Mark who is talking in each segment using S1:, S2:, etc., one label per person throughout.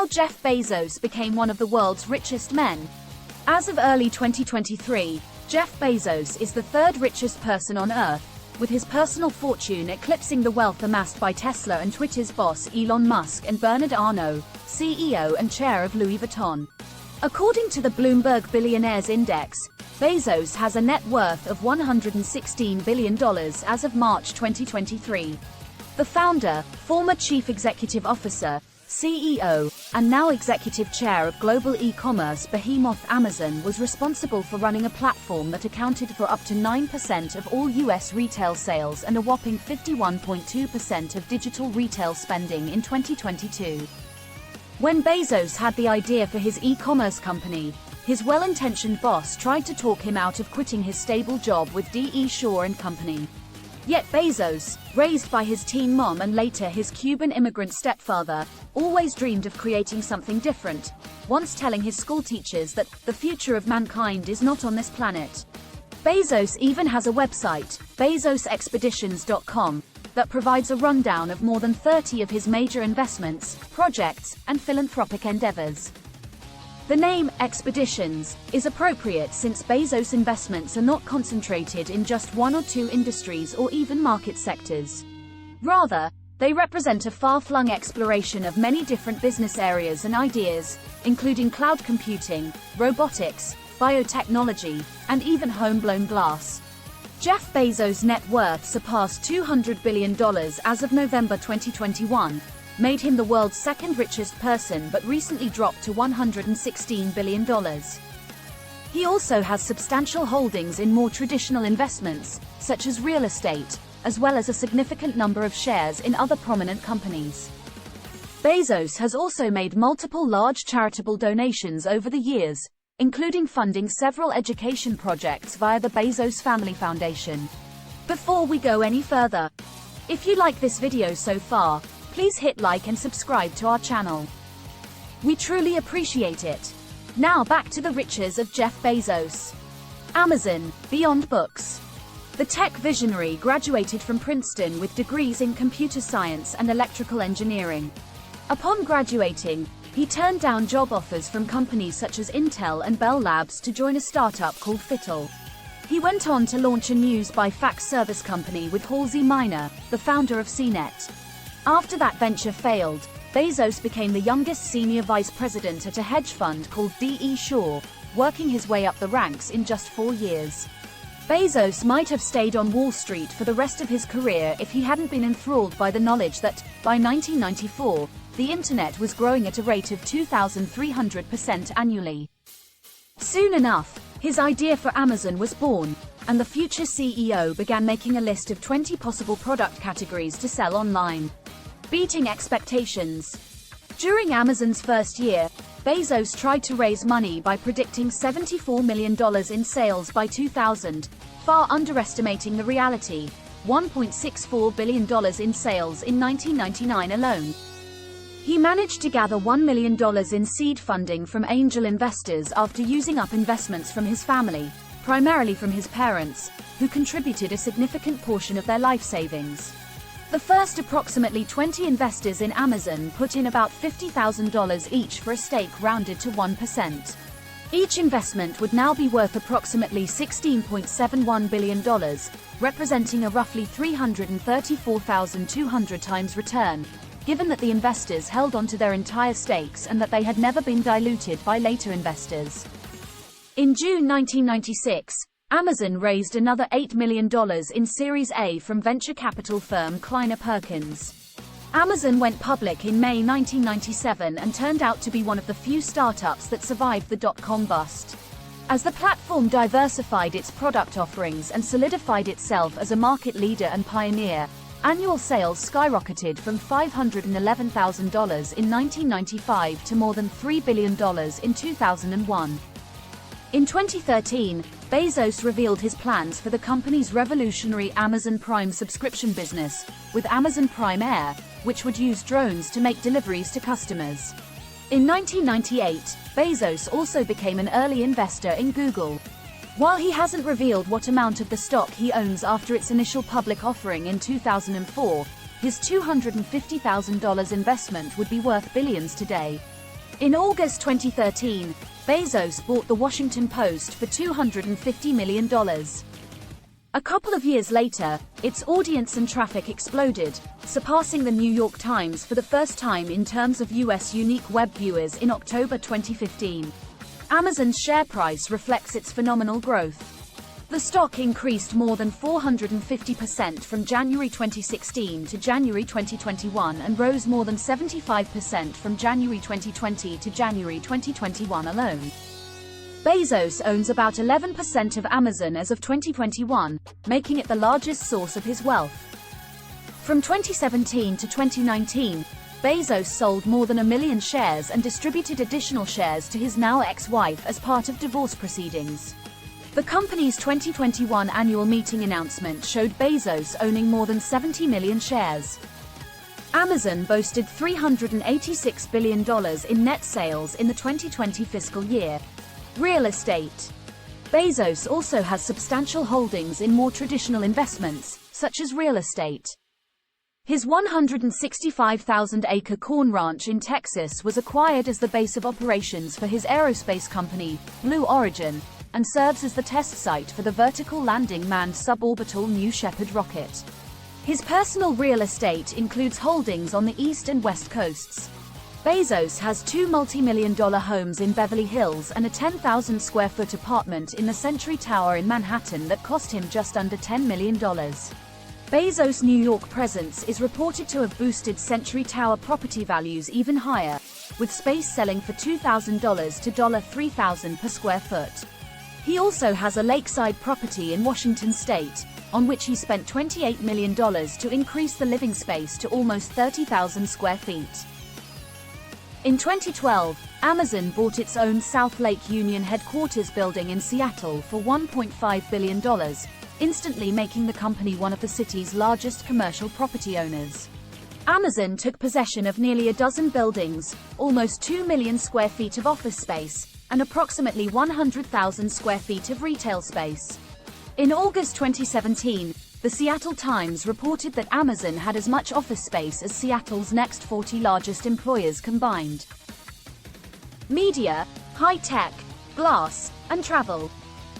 S1: How Jeff Bezos became one of the world's richest men. As of early 2023, Jeff Bezos is the third richest person on Earth, with his personal fortune eclipsing the wealth amassed by Tesla and Twitter's boss Elon Musk and Bernard Arnault, CEO and chair of Louis Vuitton. According to the Bloomberg Billionaires Index, Bezos has a net worth of $116 billion as of March 2023. The founder, former chief executive officer, CEO, and now executive chair of global e-commerce behemoth Amazon was responsible for running a platform that accounted for up to 9% of all U.S. retail sales and a whopping 51.2% of digital retail spending in 2022. When Bezos had the idea for his e-commerce company, his well-intentioned boss tried to talk him out of quitting his stable job with D.E. Shaw & Company. Yet Bezos, raised by his teen mom and later his Cuban immigrant stepfather, always dreamed of creating something different, once telling his schoolteachers that the future of mankind is not on this planet. Bezos even has a website, bezosexpeditions.com, that provides a rundown of more than 30 of his major investments, projects, and philanthropic endeavors. The name, Expeditions, is appropriate since Bezos' investments are not concentrated in just one or two industries or even market sectors. Rather, they represent a far-flung exploration of many different business areas and ideas, including cloud computing, robotics, biotechnology, and even home-blown glass. Jeff Bezos' net worth surpassed $200 billion as of November 2021, made him the world's second richest person but recently dropped to $116 billion. He also has substantial holdings in more traditional investments, such as real estate, as well as a significant number of shares in other prominent companies. Bezos has also made multiple large charitable donations over the years, including funding several education projects via the Bezos Family Foundation. Before we go any further, if you like this video so far, please hit like and subscribe to our channel. We truly appreciate it. Now back to the riches of Jeff Bezos. Amazon, beyond books. The tech visionary graduated from Princeton with degrees in computer science and electrical engineering. Upon graduating, he turned down job offers from companies such as Intel and Bell Labs to join a startup called Fittle. He went on to launch a news by fax service company with Halsey Minor, the founder of CNET. After that venture failed, Bezos became the youngest senior vice president at a hedge fund called D.E. Shaw, working his way up the ranks in just 4 years. Bezos might have stayed on Wall Street for the rest of his career if he hadn't been enthralled by the knowledge that, by 1994, the internet was growing at a rate of 2,300% annually. Soon enough, his idea for Amazon was born, and the future CEO began making a list of 20 possible product categories to sell online. Beating expectations. During Amazon's first year, Bezos tried to raise money by predicting $74 million in sales by 2000, far underestimating the reality, $1.64 billion in sales in 1999 alone. He managed to gather $1 million in seed funding from angel investors after using up investments from his family, primarily from his parents, who contributed a significant portion of their life savings. The first approximately 20 investors in Amazon put in about $50,000 each for a stake rounded to 1%. Each investment would now be worth approximately $16.71 billion, representing a roughly 334,200 times return, given that the investors held onto their entire stakes and that they had never been diluted by later investors. In June 1996, Amazon raised another $8 million in Series A from venture capital firm Kleiner Perkins. Amazon went public in May 1997 and turned out to be one of the few startups that survived the dot-com bust. As the platform diversified its product offerings and solidified itself as a market leader and pioneer, annual sales skyrocketed from $511,000 in 1995 to more than $3 billion in 2001. In 2013, Bezos revealed his plans for the company's revolutionary Amazon Prime subscription business, with Amazon Prime Air, which would use drones to make deliveries to customers. In 1998, Bezos also became an early investor in Google. While he hasn't revealed what amount of the stock he owns after its initial public offering in 2004, his $250,000 investment would be worth billions today. In August 2013, Bezos bought the Washington Post for $250 million. A couple of years later, its audience and traffic exploded, surpassing the New York Times for the first time in terms of US unique web viewers in October 2015. Amazon's share price reflects its phenomenal growth. The stock increased more than 450% from January 2016 to January 2021 and rose more than 75% from January 2020 to January 2021 alone. Bezos owns about 11% of Amazon as of 2021, making it the largest source of his wealth. From 2017 to 2019, Bezos sold more than 1 million shares and distributed additional shares to his now ex-wife as part of divorce proceedings. The company's 2021 annual meeting announcement showed Bezos owning more than 70 million shares. Amazon boasted $386 billion in net sales in the 2020 fiscal year. Real estate. Bezos also has substantial holdings in more traditional investments, such as real estate. His 165,000-acre corn ranch in Texas was acquired as the base of operations for his aerospace company, Blue Origin, and serves as the test site for the vertical landing manned suborbital New Shepard rocket. His personal real estate includes holdings on the east and west coasts. Bezos has 2 multi-million-dollar homes in Beverly Hills and a 10,000 square foot apartment in the Century Tower in Manhattan that cost him just under $10 million. Bezos' New York presence is reported to have boosted Century Tower property values even higher, with space selling for $2,000 to $3,000 per square foot. He also has a lakeside property in Washington state, on which he spent $28 million to increase the living space to almost 30,000 square feet. In 2012, Amazon bought its own South Lake Union headquarters building in Seattle for $1.5 billion, instantly making the company one of the city's largest commercial property owners. Amazon took possession of nearly a dozen buildings, almost 2 million square feet of office space, and approximately 100,000 square feet of retail space. In August 2017, the Seattle Times reported that Amazon had as much office space as Seattle's next 40 largest employers combined. Media, high-tech, glass, and travel.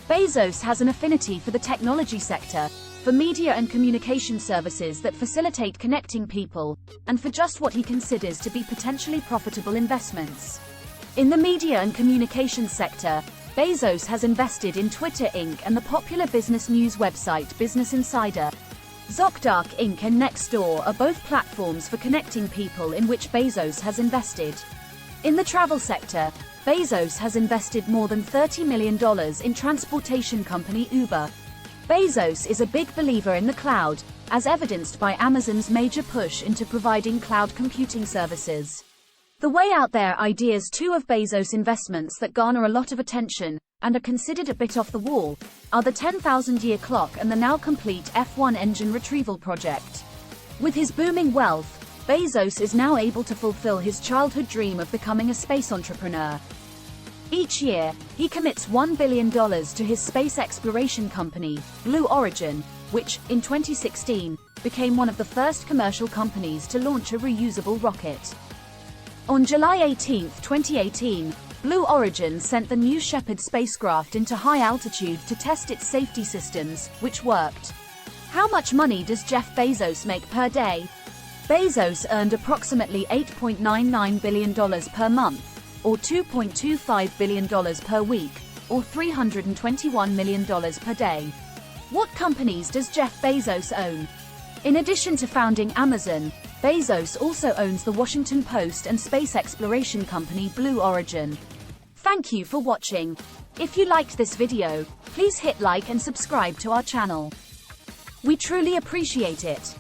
S1: Bezos has an affinity for the technology sector, for media and communication services that facilitate connecting people, and for just what he considers to be potentially profitable investments. In the media and communications sector, Bezos has invested in Twitter Inc. and the popular business news website Business Insider. ZocDoc Inc. and Nextdoor are both platforms for connecting people in which Bezos has invested. In the travel sector, Bezos has invested more than $30 million in transportation company Uber. Bezos is a big believer in the cloud, as evidenced by Amazon's major push into providing cloud computing services. The way out there ideas two of Bezos' investments that garner a lot of attention, and are considered a bit off the wall, are the 10,000-year clock and the now complete F1 engine retrieval project. With his booming wealth, Bezos is now able to fulfill his childhood dream of becoming a space entrepreneur. Each year, he commits $1 billion to his space exploration company, Blue Origin, which, in 2016, became one of the first commercial companies to launch a reusable rocket. On July 18, 2018, Blue Origin sent the New Shepard spacecraft into high altitude to test its safety systems, which worked. How much money does Jeff Bezos make per day? Bezos earned approximately $8.99 billion per month, or $2.25 billion per week, or $321 million per day. What companies does Jeff Bezos own? In addition to founding Amazon, Bezos also owns the Washington Post and space exploration company Blue Origin. Thank you for watching. If you liked this video, please hit like and subscribe to our channel. We truly appreciate it.